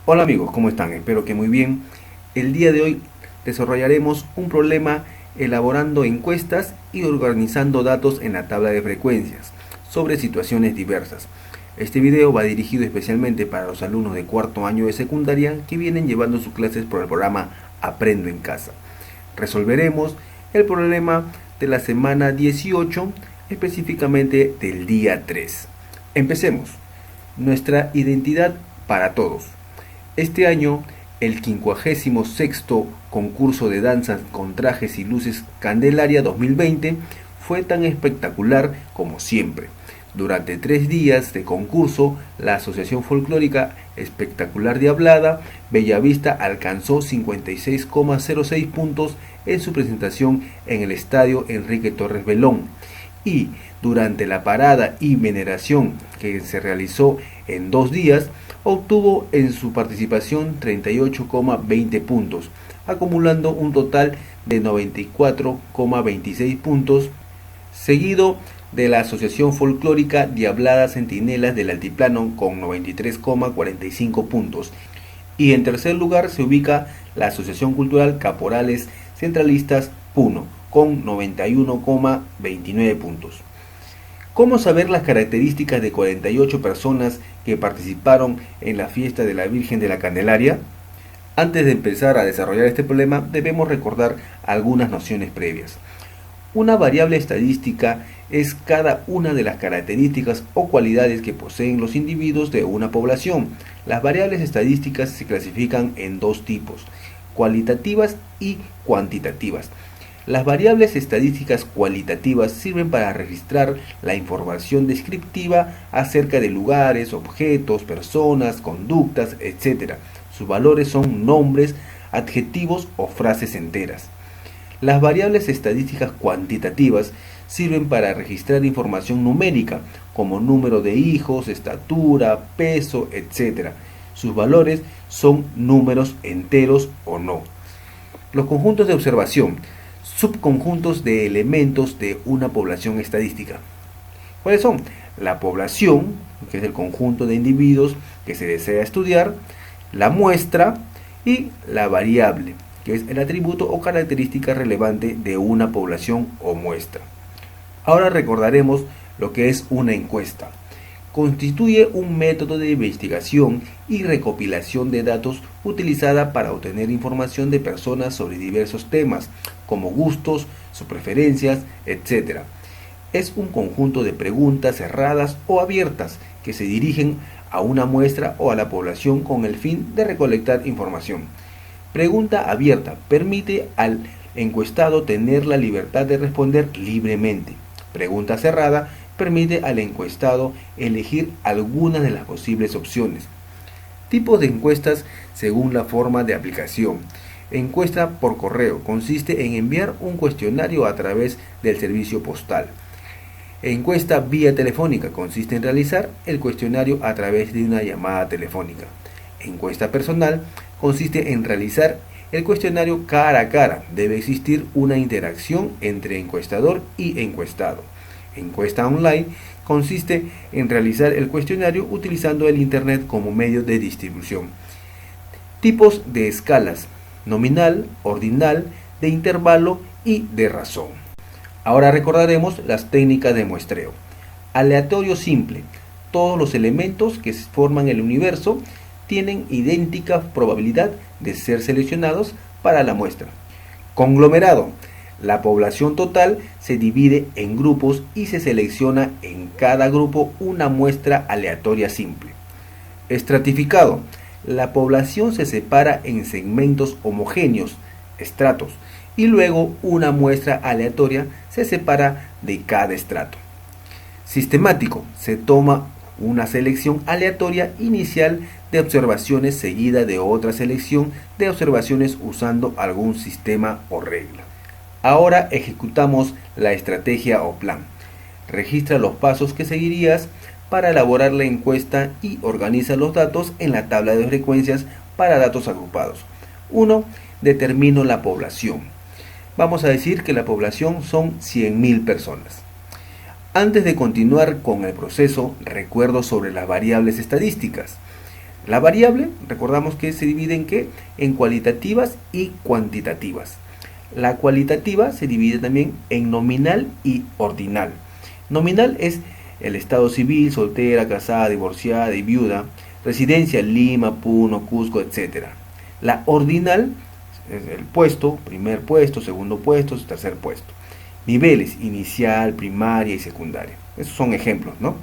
Hola amigos, ¿cómo están? Espero que muy bien. El día de hoy desarrollaremos un problema elaborando encuestas y organizando datos en la tabla de frecuencias sobre situaciones diversas. Este video va dirigido especialmente para los alumnos de cuarto año de secundaria que vienen llevando sus clases por el programa Aprendo en Casa. Resolveremos el problema de la semana 18, específicamente del día 3. Empecemos. Nuestra identidad para todos. Este año, el 56º concurso de danzas con trajes y luces Candelaria 2020 fue tan espectacular como siempre. Durante 3 días de concurso, la Asociación Folclórica Espectacular Diablada Bellavista alcanzó 56,06 puntos en su presentación en el Estadio Enrique Torres Belón. Y durante la parada y veneración que se realizó en 2 días, obtuvo en su participación 38,20 puntos, acumulando un total de 94,26 puntos, seguido de la Asociación Folclórica Diablada Centinelas del Altiplano con 93,45 puntos. Y en tercer lugar se ubica la Asociación Cultural Caporales Centralistas Puno con 91,29 puntos. ¿Cómo saber las características de 48 personas que participaron en la fiesta de la Virgen de la Candelaria? Antes de empezar a desarrollar este problema, debemos recordar algunas nociones previas. Una variable estadística es cada una de las características o cualidades que poseen los individuos de una población. Las variables estadísticas se clasifican en dos tipos, cualitativas y cuantitativas. Las variables estadísticas cualitativas sirven para registrar la información descriptiva acerca de lugares, objetos, personas, conductas, etc. Sus valores son nombres, adjetivos o frases enteras. Las variables estadísticas cuantitativas sirven para registrar información numérica, como número de hijos, estatura, peso, etc. Sus valores son números enteros o no. Los conjuntos de observación, subconjuntos de elementos de una población estadística. ¿Cuáles son? La población, que es el conjunto de individuos que se desea estudiar, la muestra y la variable, que es el atributo o característica relevante de una población o muestra. Ahora recordaremos lo que es una encuesta. Constituye un método de investigación y recopilación de datos utilizada para obtener información de personas sobre diversos temas, como gustos, sus preferencias, etc. Es un conjunto de preguntas cerradas o abiertas que se dirigen a una muestra o a la población con el fin de recolectar información. Pregunta abierta permite al encuestado tener la libertad de responder libremente. Pregunta cerrada permite al encuestado elegir algunas de las posibles opciones. Tipos de encuestas según la forma de aplicación. Encuesta por correo consiste en enviar un cuestionario a través del servicio postal. Encuesta vía telefónica consiste en realizar el cuestionario a través de una llamada telefónica. Encuesta personal consiste en realizar el cuestionario cara a cara. Debe existir una interacción entre encuestador y encuestado. Encuesta online consiste en realizar el cuestionario utilizando el Internet como medio de distribución. Tipos de escalas: nominal, ordinal, de intervalo y de razón. Ahora recordaremos las técnicas de muestreo. Aleatorio simple. Todos los elementos que forman el universo tienen idéntica probabilidad de ser seleccionados para la muestra. Conglomerado. La población total se divide en grupos y se selecciona en cada grupo una muestra aleatoria simple. Estratificado. La población se separa en segmentos homogéneos, estratos, y luego una muestra aleatoria se separa de cada estrato. Sistemático. Se toma una selección aleatoria inicial de observaciones seguida de otra selección de observaciones usando algún sistema o regla. Ahora ejecutamos la estrategia o plan. Registra los pasos que seguirías para elaborar la encuesta y organiza los datos en la tabla de frecuencias para datos agrupados. 1. Determino la población. Vamos a decir que la población son 100.000 personas. Antes de continuar con el proceso, recuerdo sobre las variables estadísticas. La variable, recordamos que se divide en qué? En cualitativas y cuantitativas. La cualitativa se divide también en nominal y ordinal. Nominal es el estado civil, soltera, casada, divorciada y viuda, residencia Lima, Puno, Cusco, etc. La ordinal es el puesto, primer puesto, segundo puesto, tercer puesto. Niveles, inicial, primaria y secundaria. Esos son ejemplos, ¿no?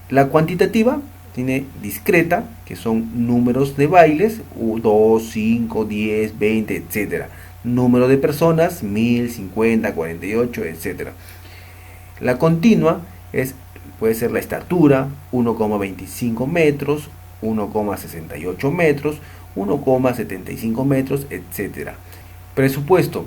La cuantitativa tiene discreta, que son números de bailes, 2, 5, 10, 20, etc. Número de personas, 1000, 50, 48, etc. La continua puede ser la estatura, 1,25 metros, 1,68 metros, 1,75 metros, etc. Presupuesto,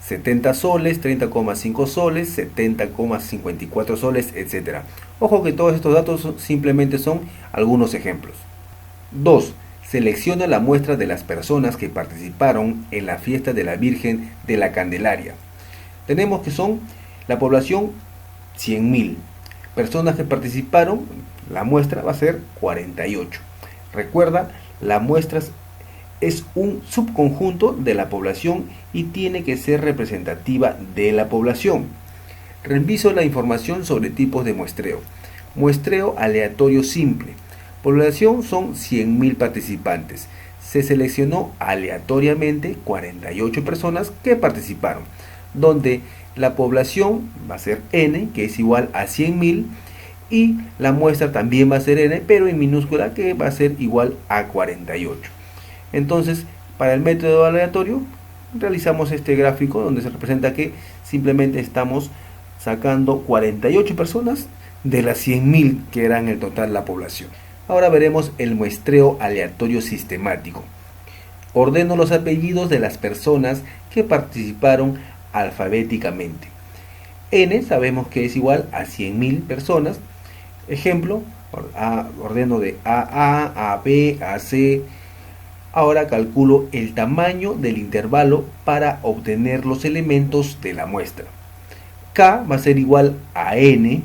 70 soles, 30,5 soles, 70,54 soles, etc. Ojo que todos estos datos simplemente son algunos ejemplos. 2. Selecciona la muestra de las personas que participaron en la fiesta de la Virgen de la Candelaria. Tenemos que son la población 100.000. Personas que participaron, la muestra va a ser 48. Recuerda, la muestra es un subconjunto de la población y tiene que ser representativa de la población. Reviso la información sobre tipos de muestreo. Muestreo aleatorio simple. Población son 100.000 participantes. Se seleccionó aleatoriamente 48 personas que participaron, donde la población va a ser n, que es igual a 100.000, y la muestra también va a ser n, pero en minúscula, que va a ser igual a 48. Entonces, para el método aleatorio, realizamos este gráfico donde se representa que simplemente estamos sacando 48 personas de las 100.000 que eran el total la población. Ahora veremos el muestreo aleatorio sistemático. Ordeno los apellidos de las personas que participaron alfabéticamente. N sabemos que es igual a 100.000 personas. Ejemplo, ordeno de A, A, B, A, C. Ahora calculo el tamaño del intervalo para obtener los elementos de la muestra. K va a ser igual a N,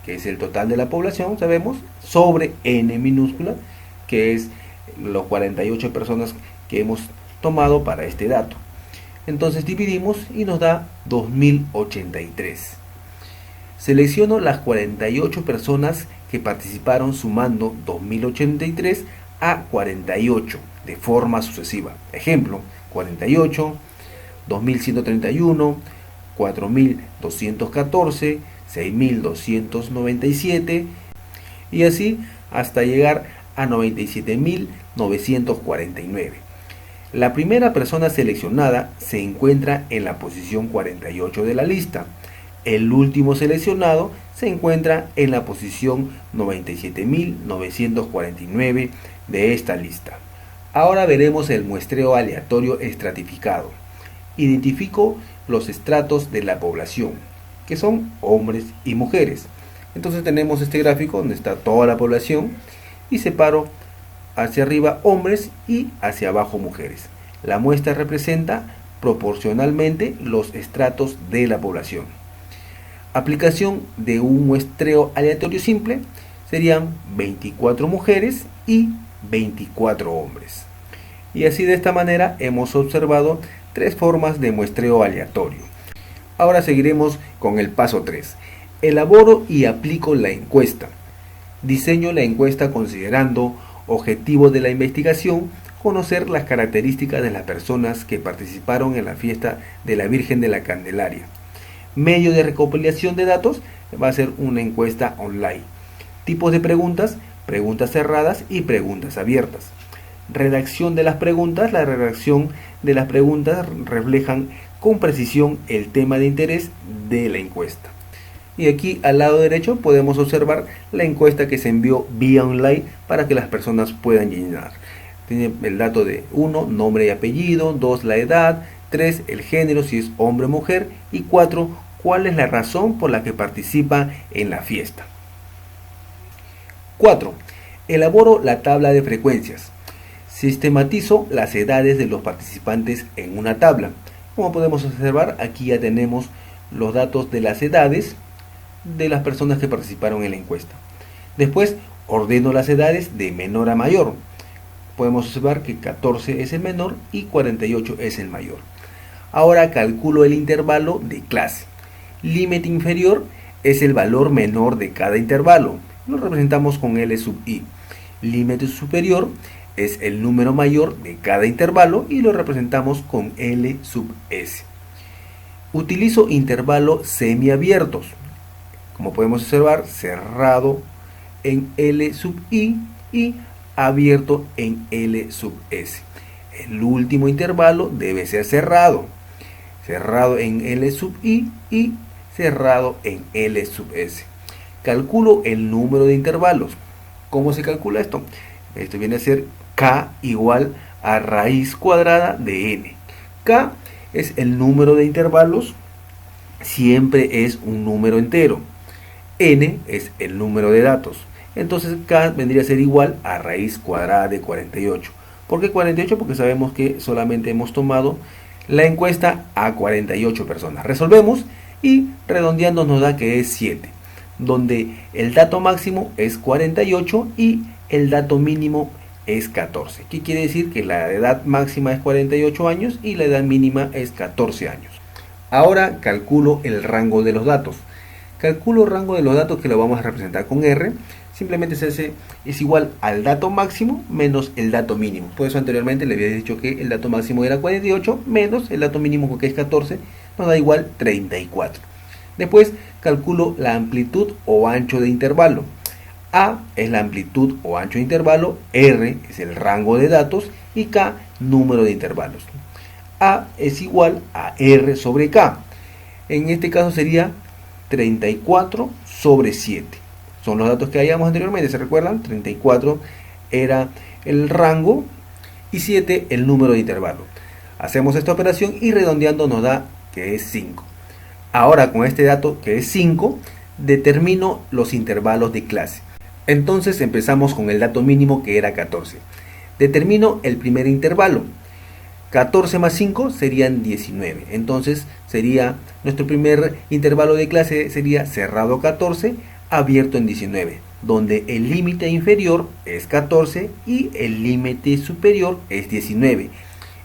que es el total de la población, sabemos, sobre N minúscula, que es los 48 personas que hemos tomado para este dato. Entonces dividimos y nos da 2083. Selecciono las 48 personas que participaron sumando 2083 a 48 de forma sucesiva. Ejemplo, 48, 2131, 4214, 6297 y así hasta llegar a 97.949. La primera persona seleccionada se encuentra en la posición 48 de la lista. El último seleccionado se encuentra en la posición 97.949 de esta lista. Ahora veremos el muestreo aleatorio estratificado. Identifico los estratos de la población, que son hombres y mujeres. Entonces tenemos este gráfico donde está toda la población y separo hacia arriba hombres y hacia abajo mujeres. La muestra representa proporcionalmente los estratos de la población. Aplicación de un muestreo aleatorio simple serían 24 mujeres y 24 hombres. Y así de esta manera hemos observado tres formas de muestreo aleatorio. Ahora seguiremos con el paso 3. Elaboro y aplico la encuesta. Diseño la encuesta considerando objetivo de la investigación, conocer las características de las personas que participaron en la fiesta de la Virgen de la Candelaria. Medio de recopilación de datos va a ser una encuesta online. Tipos de preguntas, preguntas cerradas y preguntas abiertas. Redacción de las preguntas. La redacción de las preguntas reflejan con precisión el tema de interés de la encuesta. Y aquí al lado derecho podemos observar la encuesta que se envió vía online para que las personas puedan llenar. Tiene el dato de 1, nombre y apellido, 2, la edad, 3, el género, si es hombre o mujer, y 4, cuál es la razón por la que participa en la fiesta. 4. Elaboro la tabla de frecuencias. Sistematizo las edades de los participantes en una tabla. Como podemos observar, aquí ya tenemos los datos de las edades de las personas que participaron en la encuesta. Después ordeno las edades de menor a mayor. podemos observar que 14 es el menor y 48 es el mayor. Ahora calculo el intervalo de clase. Límite inferior es el valor menor de cada intervalo. Lo representamos con L sub i. Límite superior es el número mayor de cada intervalo y lo representamos con L sub s. Utilizo intervalos semiabiertos. Como podemos observar, cerrado en L sub i y abierto en L sub s. El último intervalo debe ser cerrado. Cerrado en L sub i y cerrado en L sub s. Calculo el número de intervalos. ¿Cómo se calcula esto? Esto viene a ser k igual a raíz cuadrada de n. K es el número de intervalos, siempre es un número entero. N es el número de datos. Entonces k vendría a ser igual a raíz cuadrada de 48. ¿Por qué 48? Porque sabemos que solamente hemos tomado la encuesta a 48 personas. Resolvemos y redondeando nos da que es 7, donde el dato máximo es 48 y el dato mínimo es 14. ¿Qué quiere decir? Que la edad máxima es 48 años y la edad mínima es 14 años. Ahora calculo el rango de los datos. Calculo el rango de los datos, que lo vamos a representar con R. Simplemente es igual al dato máximo menos el dato mínimo. Por eso anteriormente le había dicho que el dato máximo era 48 menos el dato mínimo, que es 14, nos da igual 34. Después calculo la amplitud o ancho de intervalo. A es la amplitud o ancho de intervalo, R es el rango de datos y K número de intervalos. A es igual a R sobre K. En este caso sería 34 sobre 7. Son los datos que habíamos anteriormente, ¿se recuerdan? 34 era el rango y 7 el número de intervalo. Hacemos esta operación y redondeando nos da que es 5. Ahora con este dato que es 5, determino los intervalos de clase. Entonces empezamos con el dato mínimo, que era 14. Determino el primer intervalo. 14 más 5 serían 19. Entonces sería nuestro primer intervalo de clase sería cerrado 14, abierto en 19, donde el límite inferior es 14 y el límite superior es 19.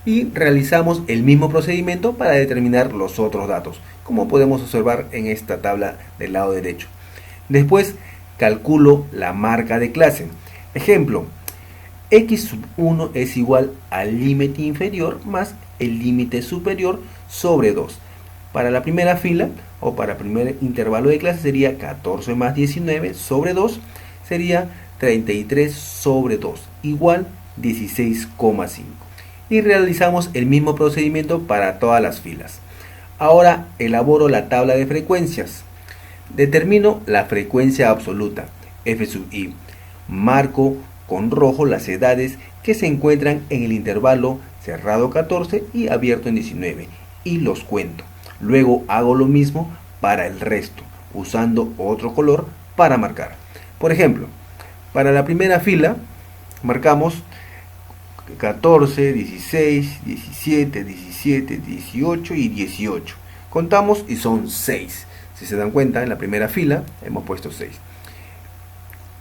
Y realizamos el mismo procedimiento para determinar los otros datos, como podemos observar en esta tabla del lado derecho. Después calculo la marca de clase. Ejemplo, x sub 1 es igual al límite inferior más el límite superior sobre 2. Para la primera fila o para el primer intervalo de clase sería 14 más 19 sobre 2, sería 33 sobre 2, igual 16,5. Y realizamos el mismo procedimiento para todas las filas. Ahora elaboro la tabla de frecuencias. Determino la frecuencia absoluta, f sub i. Marco con rojo las edades que se encuentran en el intervalo cerrado 14 y abierto en 19 y los cuento. Luego hago lo mismo para el resto, usando otro color para marcar. Por ejemplo, para la primera fila marcamos 14, 16, 17, 17, 18 y 18. Contamos y son 6. Si se dan cuenta, en la primera fila hemos puesto 6.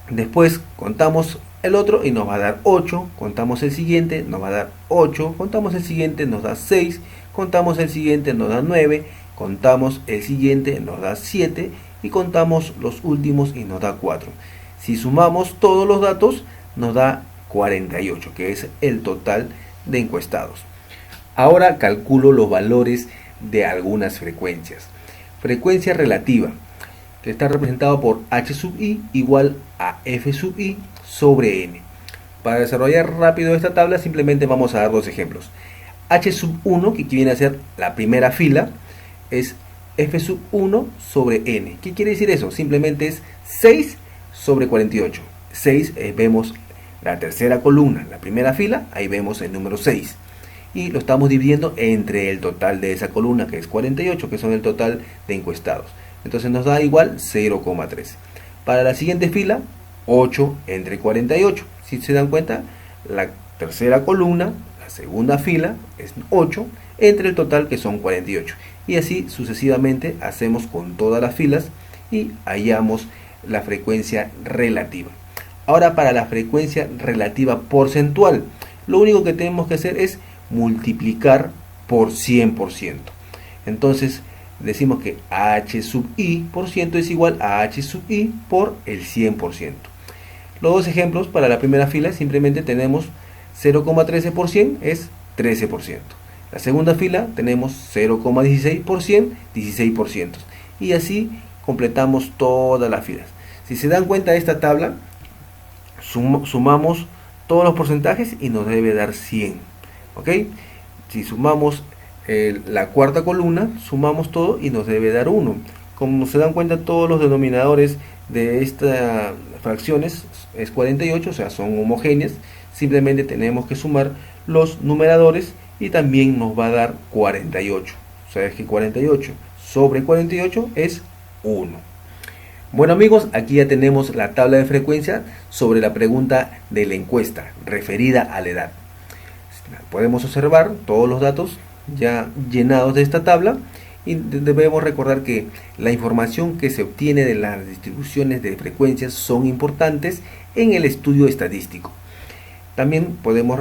Después contamos el otro y nos va a dar 8. Contamos el siguiente, nos va a dar 8. Contamos el siguiente, nos da 6. Contamos el siguiente, nos da 9. Contamos el siguiente, nos da 7. Y contamos los últimos y nos da 4. Si sumamos todos los datos, nos da 48, que es el total de encuestados. Ahora calculo los valores de algunas frecuencias. Frecuencia relativa, que está representado por h sub i igual a f sub i sobre n. Para desarrollar rápido esta tabla simplemente vamos a dar dos ejemplos. H sub 1, que viene a ser la primera fila, es f sub 1 sobre n. ¿Qué quiere decir eso? Simplemente es 6 sobre 48. 6 vemos la tercera columna, la primera fila, ahí vemos el número 6. Y lo estamos dividiendo entre el total de esa columna, que es 48, que son el total de encuestados. Entonces nos da igual 0,3. Para la siguiente fila, 8 entre 48. Si se dan cuenta, la tercera columna, la segunda fila, es 8 entre el total, que son 48. Y así sucesivamente hacemos con todas las filas y hallamos la frecuencia relativa. Ahora para la frecuencia relativa porcentual. lo único que tenemos que hacer es multiplicar por 100%. Entonces decimos que h sub i por ciento es igual a h sub i por el 100%. Los dos ejemplos para la primera fila simplemente tenemos 0,13% es 13%. La segunda fila tenemos 0,16%, 16%. Y así completamos todas las filas. Si se dan cuenta de esta tabla, sumamos todos los porcentajes y nos debe dar 100. ¿Ok? Si sumamos la cuarta columna, sumamos todo y nos debe dar 1. Como se dan cuenta, todos los denominadores de estas fracciones es 48, o sea, son homogéneas. Simplemente tenemos que sumar los numeradores y también nos va a dar 48. O sea, es que 48 sobre 48 es 1. Bueno amigos, aquí ya tenemos la tabla de frecuencia sobre la pregunta de la encuesta referida a la edad. Podemos observar todos los datos ya llenados de esta tabla y debemos recordar que la información que se obtiene de las distribuciones de frecuencias son importantes en el estudio estadístico. También podemos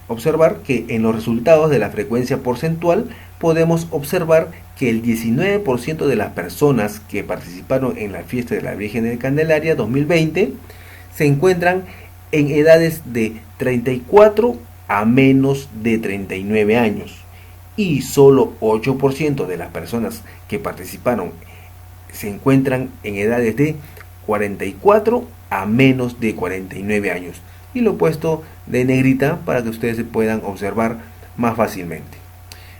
observar que en los resultados de la frecuencia porcentual podemos observar que el 19% de las personas que participaron en la fiesta de la Virgen de Candelaria 2020 se encuentran en edades de 34 a menos de 39 años y solo 8% de las personas que participaron se encuentran en edades de 44 a menos de 49 años. Y lo he puesto de negrita para que ustedes se puedan observar más fácilmente.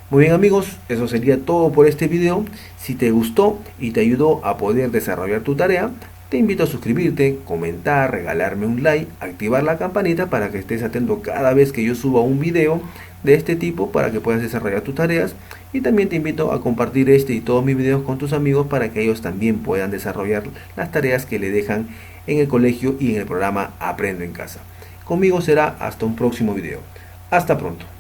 Muy bien amigos, eso sería todo por este video. Si te gustó y te ayudó a poder desarrollar tu tarea, te invito a suscribirte, comentar, regalarme un like, activar la campanita para que estés atento cada vez que yo suba un video de este tipo para que puedas desarrollar tus tareas. Y también te invito a compartir este y todos mis videos con tus amigos para que ellos también puedan desarrollar las tareas que le dejan en el colegio y en el programa Aprendo en Casa. Conmigo será hasta un próximo video. Hasta pronto.